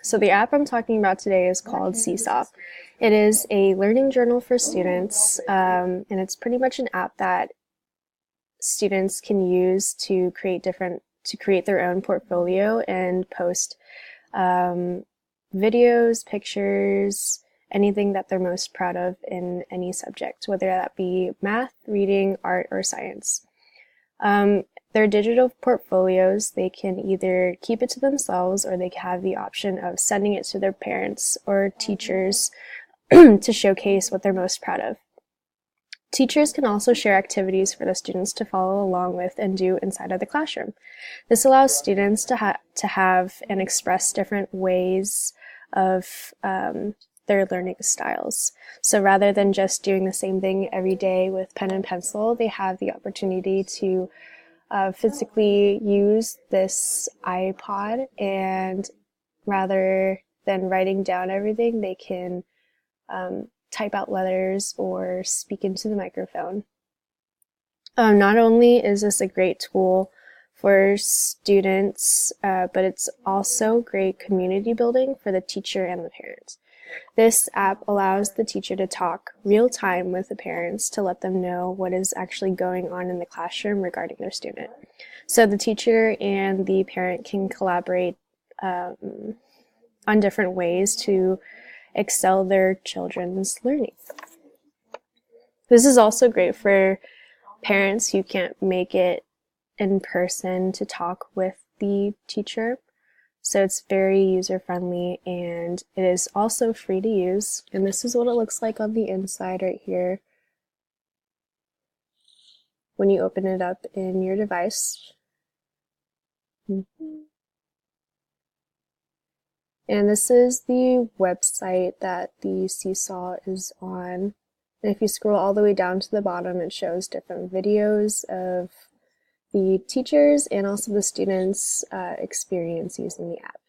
So the app I'm talking about today is called SeeSaw. It is a learning journal for students, and it's pretty much an app that students can use to create their own portfolio and post videos, pictures, anything that they're most proud of in any subject, whether that be math, reading, art, or science. Their digital portfolios, they can either keep it to themselves or they have the option of sending it to their parents or teachers to showcase what they're most proud of. Teachers can also share activities for the students to follow along with and do inside of the classroom. This allows students to have and express different ways of their learning styles. So rather than just doing the same thing every day with pen and pencil, they have the opportunity to physically use this iPod, and rather than writing down everything, they can type out letters or speak into the microphone. Not only is this a great tool for students, but it's also great community building for the teacher and the parents. This app allows the teacher to talk real time with the parents to let them know what is actually going on in the classroom regarding their student. So the teacher and the parent can collaborate on different ways to excel their children's learning. This is also great for parents who can't make it in person to talk with the teacher. So it's very user-friendly, and it is also free to use. And this is what it looks like on the inside right here when you open it up in your device. And this is the website that the SeeSaw is on. And if you scroll all the way down to the bottom, it shows different videos of the teachers and also the students' experience using the app.